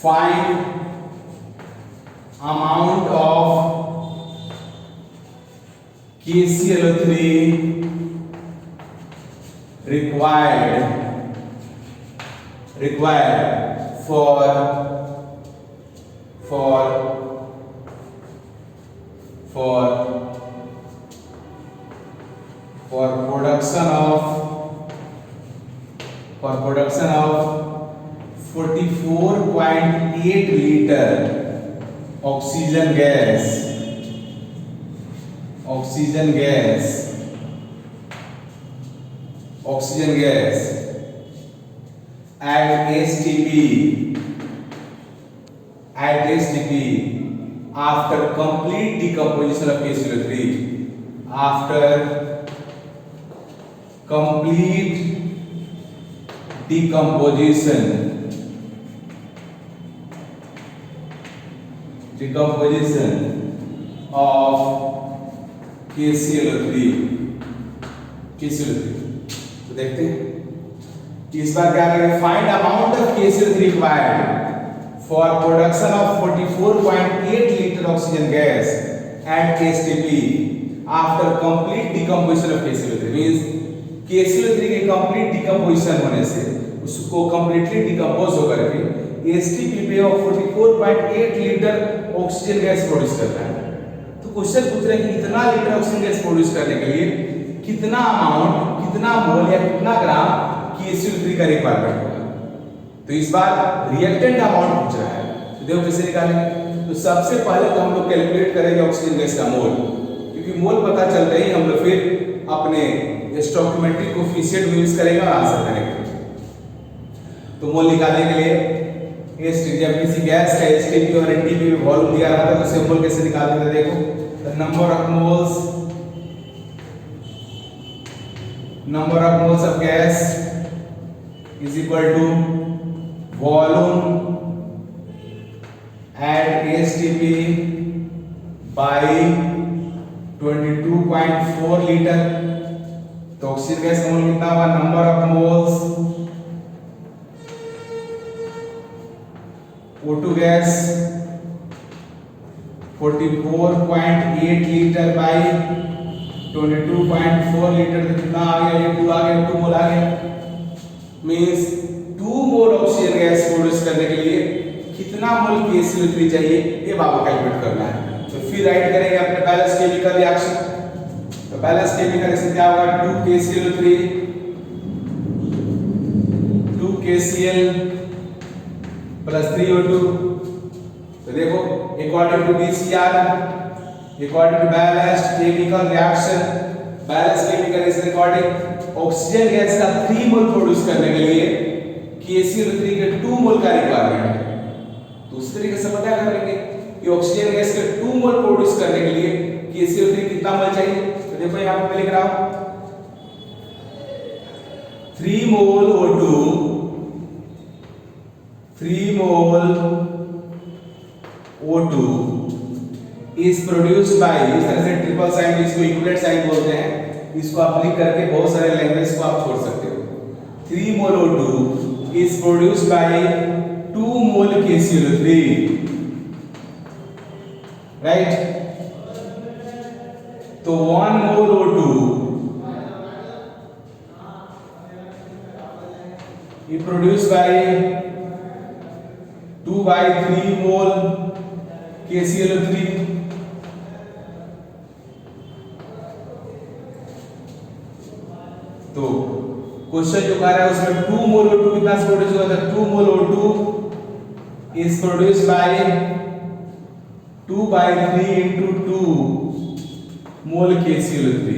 Find amount of KClO3 required for for production of 44.8 liter oxygen gas at STP after complete decomposition of KCl3, after complete decomposition of KCl3। तो देखते हैं इस बार क्या करेंगे, find amount of KCl3 required for production of 44.8 liter oxygen gas at STP after complete decomposition of KCl3। means KCl3 के complete decomposition होने से उसको completely decompose होकर के STP पे 44.8 लीटर ऑक्सीजन गैस प्रोड्यूस करना है। तो क्वेश्चन पूछ रहे हैं कि इतना लीटर ऑक्सीजन गैस प्रोड्यूस करने के लिए कितना अमाउंट, कितना मोल या कितना ग्राम KCl3 का रिक्वायरमेंट होगा। तो इस बार रिएक्टेंट अमाउंट पूछ रहा है, तो देखो कैसे निकालेंगे। तो सबसे पहले तो हम लोग कैलकुलेट करेंगे ऑक्सीजन गैस का मोल, क्योंकि मोल पता चलता ही हम लोग फिर अपने स्टोइकियोमेट्रिक कोएफिशिएंट यूज करेंगे और आंसर करेंगे। तो मोल निकालने के लिए जब किसी गैस का एसटीपी और एनटीपी में वॉल्यूम दिया रहता है तो उसे मोल कैसे निकालते हैं, देखो number of moles of gas is equal to volume at STP by 22.4 litre. तो ऑक्सीजन गैस का मोल कितना हुआ, number of moles O2 gas 44.8 litre by 22.4 litre, तो कितना आ गया, ये 2 आ गया, 2 मोल आ गया। मींस 2 मोल ऑक्सीजन गैस प्रोड्यूस करने के लिए कितना मोल KCl3 चाहिए, ये बाबा कैलकुलेट करना है। तो फिर राइट करेंगे अपने बैलेंस केमिकल रिएक्शन। तो बैलेंस केमिकल रिएक्शन क्या होगा, 2 KCl प्लस 3O2। तो देखो according to BCR, according to balanced chemical reaction, balance chemical reaction according oxygen gas का 3 मोल प्रोड्यूस करने के लिए KCl3 के 2 मोल का रिक्वायरमेंट है। दूसरे तरीके से पता करेंगे कि ऑक्सीजन गैस के 2 मोल प्रोड्यूस करने के लिए KCl3 कितना मोल चाहिए। तो देखो यहां पे लिख रहा हूं 3 mole O2 is produced by, इस तरह से ट्रिपल साइन, इसको इक्विवेलेंट साइन बोलते हैं, इसको आप लिख करके बहुत सारे लैंग्वेज को आप छोड़ सकते हो। 3 mole O2 is produced by 2 mole KCl3, right. तो 1 मोल O2 is produced by 2/3 mole KCl3। तो क्वेश्चन जो कह रहा है उसमें 2 मोल O2 कितना प्रोड्यूस हुआ था, 2 मोल O2 is produced by 2/3 into 2 mole KCl3।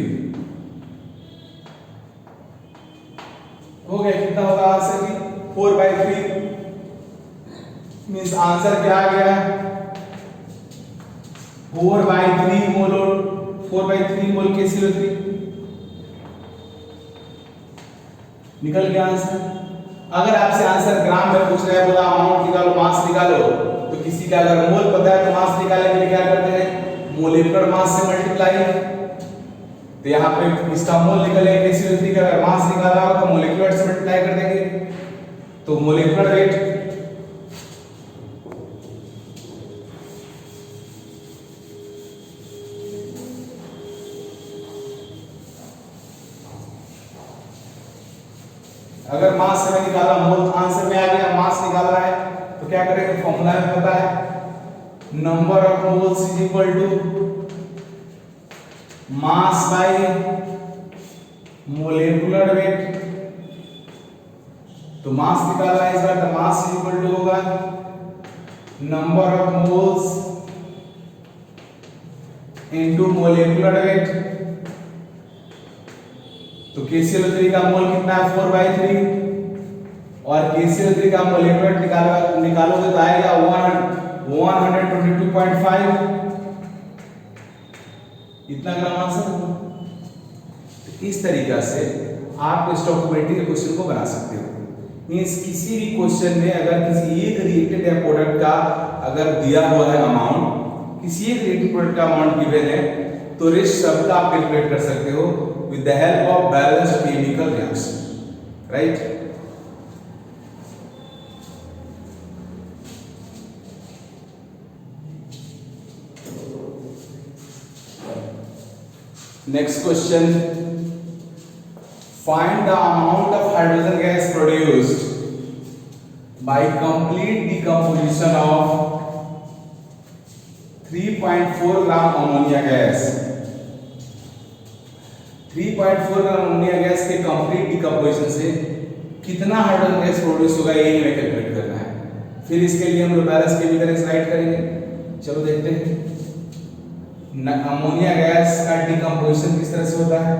हो गया, कितना होगा आंसर की 4/3। मींस आंसर क्या आ गया, 4/3 मोल KCl3 निकल गया आंसर। अगर आपसे आंसर ग्राम में पूछ रहे हैं, बोला अमाउंट निकालो, मास निकालो, तो किसी का अगर मोल पता है तो मास निकालने के लिए क्या करते हैं, मोलिकुलर मास से मल्टीप्लाई। तो यहाँ पे इसका मोल निकलेगा KCl3 का, अगर मास निकाला हो तो मोलिकुलर से मल्टीप्लाई कर देंगे। तो मोलिकुलर वेट अगर मास से निकाला, मोल आंसर में आ गया, मास निकालना है तो क्या करेंगे, फॉर्मूला में पता है, number of moles is equal to mass by molecular weight, तो मास निकालना है इस बार, तो मास इक्वल टू होगा number of moles into molecular weight. तो KCl3 का मोल कितना है 4/3 और KCl3 का मोलेकुलर वेट निकालोगे तो आएगा 122.5 इतना ग्राम आंसर। इस तरीका से आप स्टोइकोमेट्री के क्वेश्चन को बना सकते हो। मींस किसी भी क्वेश्चन में अगर किसी एक रिएक्टेड या प्रोडक्ट का अगर दिया हुआ है अमाउंट, किसी एक रिएक्टेड प्रोडक्ट का अमाउंट गिवन है, तो रेस्ट सबका आप कैलकुलेट कर सकते हो with the help of balanced chemical reaction, right. Next question, find the amount of hydrogen gas produced by complete decomposition of 3.4 gram ammonia gas। 3.4 gram ammonia gas के कंप्लीट डिकम्पोजिशन से कितना हाइड्रोजन गैस प्रोड्यूस होगा ये हमें कैलकुलेट करना है। फिर इसके लिए हम लोग बैलेंस केमिकल राइट करेंगे। चलो देखते हैं अमोनिया गैस का डिकम्पोजिशन किस तरह से होता है।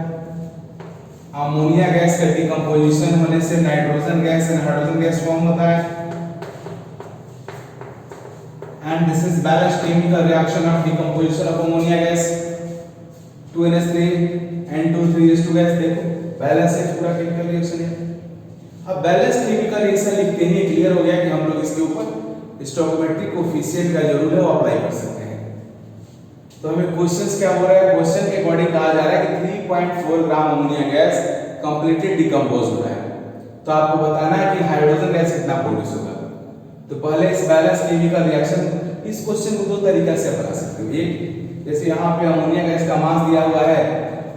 अमोनिया गैस का डिकम्पोजिशन होने से nitrogen gas and hydrogen gas form होता है, and this is balanced chemical reaction of decomposition of ammonia gas 2NH3 and 2,3H2 gas. देखो बैलेंस है, पूरा केमिकल रिएक्शन है। अब बैलेंस केमिकल रिएक्शन लिखते ही क्लियर हो गया कि हम लोग इसके ऊपर स्टोइकोमेट्रिक कोएफिशिएंट का जरूर है वो अप्लाई कर सकते हैं। तो हमें क्वेश्चंस क्या हो रहा है, क्वेश्चन के अकॉर्डिंग कहा जा रहा है कि 3.4 gram ammonia gas completely decompose हो रहा है, तो आपको बताना है कि हाइड्रोजन गैस कितना प्रोड्यूस होगा। तो पहले इस बैलेंस केमिकल रिएक्शन, इस क्वेश्चन को दो तरीका से बना सकते हो। एक, जैसे यहाँ पे अमोनिया गैस का मास दिया हुआ है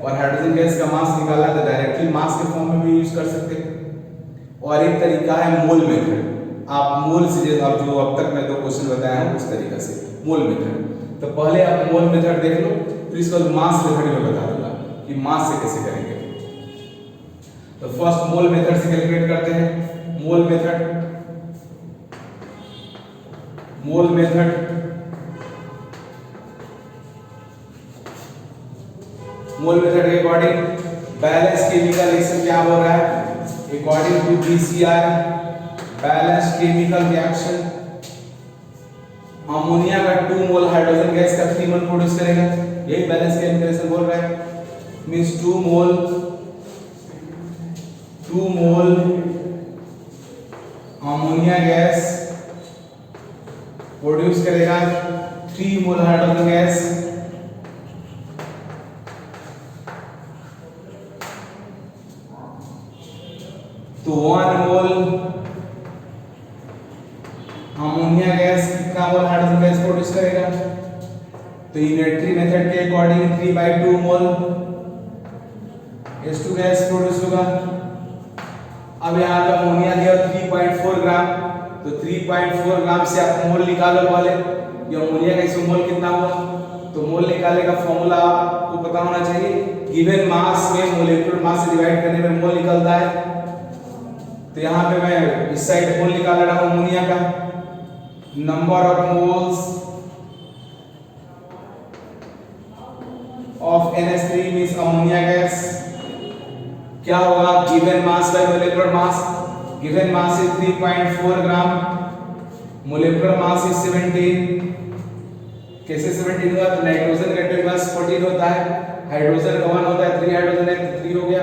और हाइड्रोजन गैस का मास निकालना है तो डायरेक्टली मास के फॉर्म में भी यूज कर सकते हो, और एक तरीका है मोल मेथड। आप मोल से जो अब तक मैं दो क्वेश्चन बताया हूँ उस तरीका से मोल मेथड। तो पहले आप मोल मेथड देख लो, फिर इसके बाद मास मेथड में बता दूंगा कि मास से कैसे करेंगे। तो फर्स्ट मोल मेथड से कैलकुलेट करते हैं। मोल मेथड के अकॉर्डिंग बैलेंस केमिकल रिएक्शन क्या हो रहा है, according to BCR balance chemical reaction ammonia का 2 मोल हाइड्रोजन गैस का 3 मोल प्रोड्यूस करेगा। यही बैलेंस केमिकल रिएक्शन बोल रहा है। Means 2 mole ammonia gas produce करेगा 3 मोल हाइड्रोजन गैस। तो 1 मोल अमोनिया गैस कितना मोल हाइड्रोजन गैस प्रोड्यूस करेगा। तो यूनिटरी मेथड के अकॉर्डिंग 3/2 मोल H2 गैस प्रोड्यूस होगा। अब यहाँ पे अमोनिया दिया 3.4 ग्राम, तो 3.4 ग्राम से आप मोल निकालो वाले, ये अमोनिया का इसमें मोल कितना हुआ। तो मोल निकालने का फॉर्मूला आपको पता होना चाहिए, गिवन मास में मोलेकुलर मास से डिवाइड करने में मोल निकलता है। तो यहाँ पे मैं इस साइड मोल निकाल रहा हूँ अमोनिया का, number of moles of NH3 means ammonia gas क्या होगा, given mass by molecular mass. Given mass is 3.4 gram, molecular mass is 17। कैसे 17 हुआ, तो नाइट्रोजन का 2 मास 14 होता है, हाइड्रोजन का 1 होता है, 3 हाइड्रोजन है तो 3 हो गया,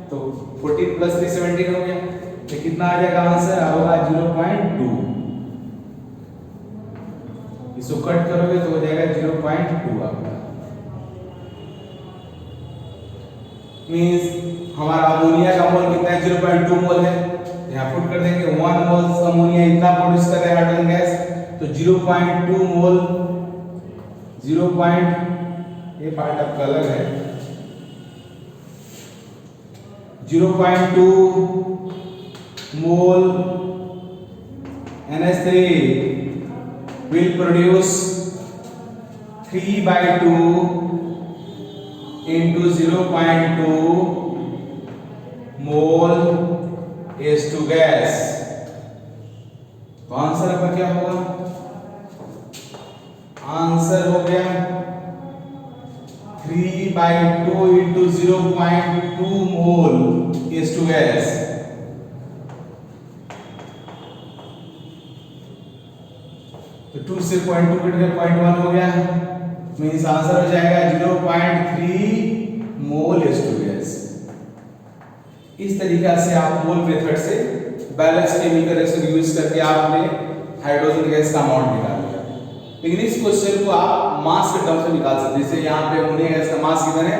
तो 14 + 3 17 हो गया। तो कितना आ जाएगा आंसर, होगा 0.2। इसको कट करोगे तो हो जाएगा 0.2 आपका। मींस हमारा अमोनिया का मोल कितना है, 0.2 मोल है। यहाँ पुट कर देंगे 1 मोल अमोनिया इतना प्रोड्यूस कर रहा है हाइड्रोजन गैस, तो 0.2 मोल 0. ये पार्ट आपका अलग है, 0.2 मोल NH3 will produce 3/2 into 0.2 mole H2 gas. तो आंसर आपका क्या होगा? आंसर हो गया 3/2 into 0.2 मोल H2 गैस। तो 2 से 0.2 कट गया 0.1 हो गया, मींस आंसर हो जाएगा 0.3 मोल H2 गैस। इस तरीका से आप मोल मेथड से बैलेंस केमिकल रिएक्शन यूज करके आपने हाइड्रोजन गैस का अमाउंट निकाल लिया। लेकिन इस क्वेश्चन को आप मास के टर्म्स में निकाल सकते हैं। जैसे यहाँ पे अमोनिया गैस का मास कितना है,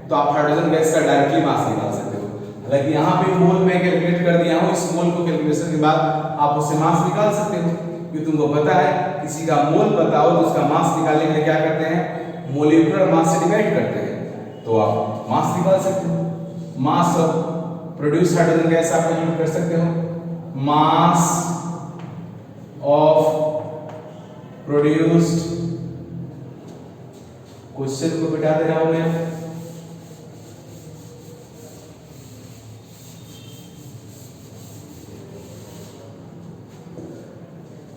तो आप हाइड्रोजन गैस का डायरेक्टली मास निकाल सकते हो। हालांकि यहाँ पे मोल में कैलकुलेट कर दिया हूँ, इस मोल को कैलकुलेशन के बाद आप उससे मास निकाल सकते हो। क्योंकि तुमको पता है किसी का मोल बताओ तो उसका मास निकालने के लिए क्या करते हैं, मोलिकुलर मास से डिवाइड करते हैं, तो आप मास निकाल सकते हो। Mass of produce hydrogen gas आप कैलकुलेट कर सकते हो, मास ऑफ प्रोड्यूस्ड, क्वेश्चन को बिठा दे रहा हूं मैं,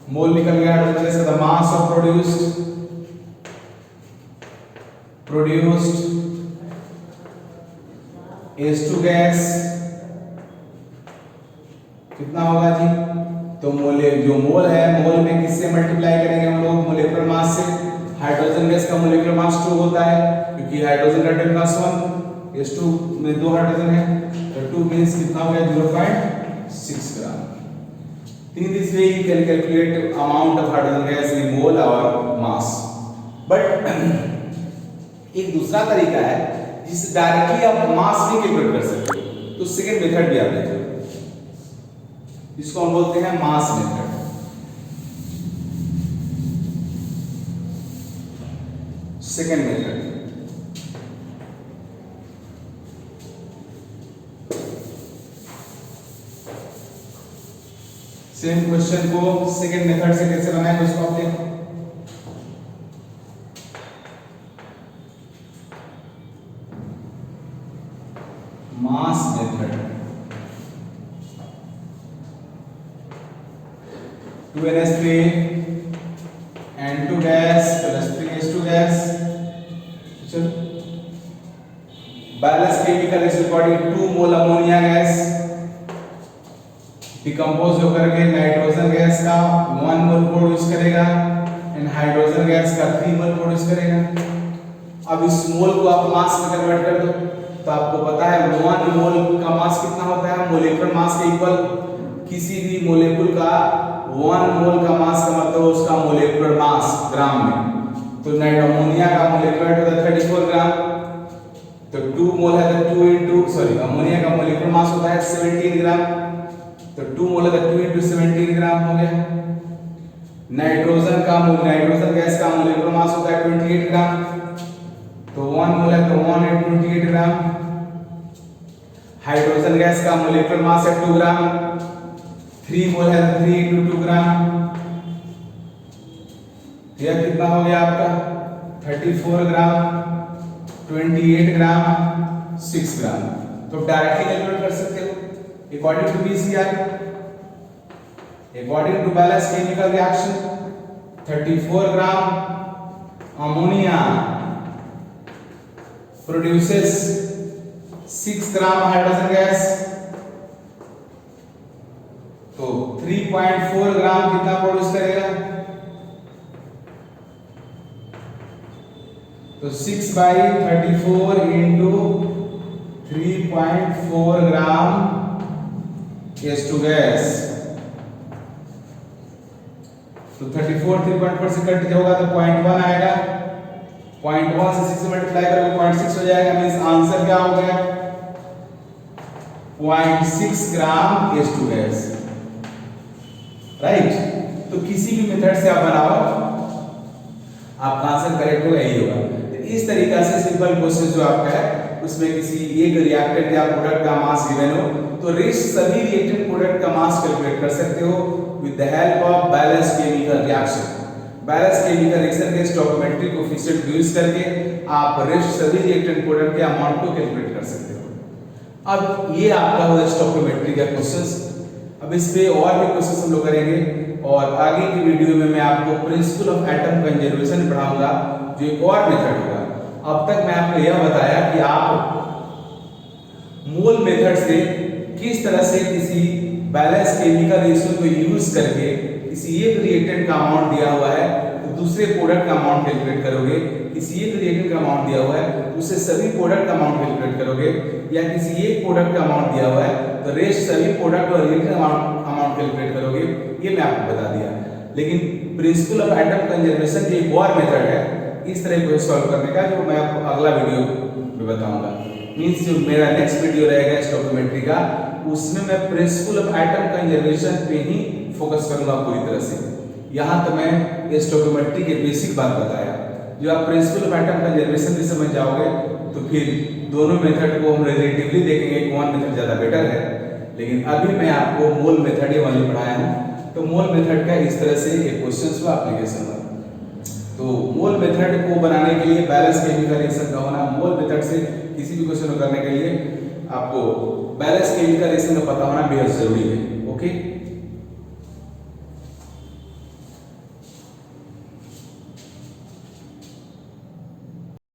मोल निकल गया हाइड्रोजन गैस का, mass of produced H2 gas कितना होगा जी? तो जो मोल है, मोल में किससे मल्टीप्लाई करेंगे हम लोग? मोलिकुलर मास से। हाइड्रोजन गैस का मोलिकुलर मास 2 होता है, क्योंकि हाइड्रोजन का अटॉमिक मास 1, H2 में 2 हाइड्रोजन है, तो 2 मींस कितना हो गया? 0.6 ग्राम। In this way you can calculate amount of hydrogen gas in mole or mass. But एक दूसरा तरीका है जिससे डायरेक्टली आप मास भी कैलकुलेट कर सकते हो, तो सेकेंड मेथड भी आप देखो, जिसको हम बोलते हैं mass method. Second method, same question को सेकेंड मेथड से कैसे बनाएंगे उसको आप देखो। Mass method, 2NH3 N2 gas plus 3H2 gas, चलो balance chemical is according 2 mole ammonia gas decompose होकर के नाइट्रोजन गैस का 1 मोल प्रोड्यूस करेगा एंड हाइड्रोजन गैस का 3 मोल प्रोड्यूस करेगा। अब इस मोल को आप मास में कन्वर्ट कर दो, तो आपको पता है 1 मोल का मास कितना होता है? मोलिकुलर मास के इक्वल। किसी भी मोलिक्यूल का 1 मोल का मास का मतलब उसका मोलिकुलर मास ग्राम में। तो अमोनिया का मोलिकुलर वेट होता है 34 ग्राम, तो 2 मोल है तो 2 into अमोनिया का मोलिकुलर मास होता है 17 ग्राम, तो 2 मोल है तो 2 into 17 ग्राम हो गया। नाइट्रोजन गैस का मोलिकुलर मास होता है 28 ग्राम, तो 1 मोल है तो 1 into 28 ग्राम। हाइड्रोजन गैस का मोलिकुलर मास है 2 ग्राम, 3 मोल है तो 3 into 2 ग्राम। यह कितना हो गया आपका? 34 ग्राम, 28 ग्राम, 6 ग्राम। तो डायरेक्टली कैलकुलेट कर सकते हो according to BCR, according to balance chemical reaction. 34 gram ammonia produces 6 gram hydrogen gas, तो 3.4 ग्राम कितना प्रोड्यूस करेगा? तो 6/34 into 3.4 ग्राम H2 गैस। तो 34 3.4 से कट होगा तो 0.1 आएगा, 0.1 से 6 मल्टीप्लाई करोगे 0.6 हो जाएगा, मींस आंसर क्या हो गया? 0.6 ग्राम H2 गैस, राइट। तो किसी भी मेथड से आप बनाओ आपका आंसर करेक्ट होगा, यही होगा। इस तरीका से सिंपल क्वेश्चन जो आपका है उसमें किसी एक रिएक्टेंट या प्रोडक्ट का मास गिवन हो तो सभी रिएक्टेंट प्रोडक्ट का मास कैलकुलेट कर सकते हो with the help of balance chemical reaction. Balance chemical reaction के स्टोइकियोमेट्रिक कोएफिशिएंट यूज करके आप सभी रिएक्टेंट प्रोडक्ट के अमाउंट को कैलकुलेट कर सकते हो। अब ये आपका हो स्टोइकोमेट्री का क्वेश्चंस। अब इस पे और भी क्वेश्चंस हम लोग करेंगे और आगे की वीडियो में मैं आपको प्रिंसिपल ऑफ एटम कंजर्वेशन पढ़ाऊंगा, जो एक और मेथड होगा। अब तक मैं आपको यह बताया कि आप मोल मेथड से किस तरह से किसी बैलेंस केमिकल रेशियो को यूज करके किसी एक रिएक्टेंट का अमाउंट दिया हुआ है तो दूसरे प्रोडक्ट का अमाउंट कैलकुलेट करोगे, किसी एक रिएक्टेंट का अमाउंट दिया हुआ है तो उससे सभी प्रोडक्ट का अमाउंट कैलकुलेट करोगे, या किसी एक प्रोडक्ट का अमाउंट दिया हुआ है तो रेस्ट सभी प्रोडक्ट और रिएक्टेंट अमाउंट कैलकुलेट करोगे। ये मैं आपको बता दिया। लेकिन प्रिंसिपल ऑफ एटम कंजर्वेशन एक और मेथड है इस तरह को सॉल्व करने का, जो मैं आपको अगला वीडियो में बताऊंगा। मींस जो मेरा नेक्स्ट वीडियो रहेगा स्टोइकोमेट्री का, उसमें मैं प्रिंसिपल ऑफ एटम कंजर्वेशन पे ही फोकस करूंगा पूरी तरह से। यहाँ तो मैं स्टोइकोमेट्री के बेसिक बात बताया। जो आप प्रिंसिपल ऑफ एटम कंजर्वेशन भी समझ जाओगे तो फिर दोनों मेथड को हम रिलेटिवली देखेंगे कौन मेथड ज्यादा बेटर है। लेकिन अभी मैं आपको मोल मेथड ये वाली पढ़ाया हूँ, तो मोल मेथड का इस तरह से एक क्वेश्चन हुआ एप्लीकेशन हुआ। तो मोल मेथड को बनाने के लिए बैलेंस केमिकल रिएक्शन का होना, मोल मेथड से किसी भी क्वेश्चन को करने के लिए आपको बैलेंस केमिकल रिएक्शन का पता होना बेहद जरूरी है। ओके।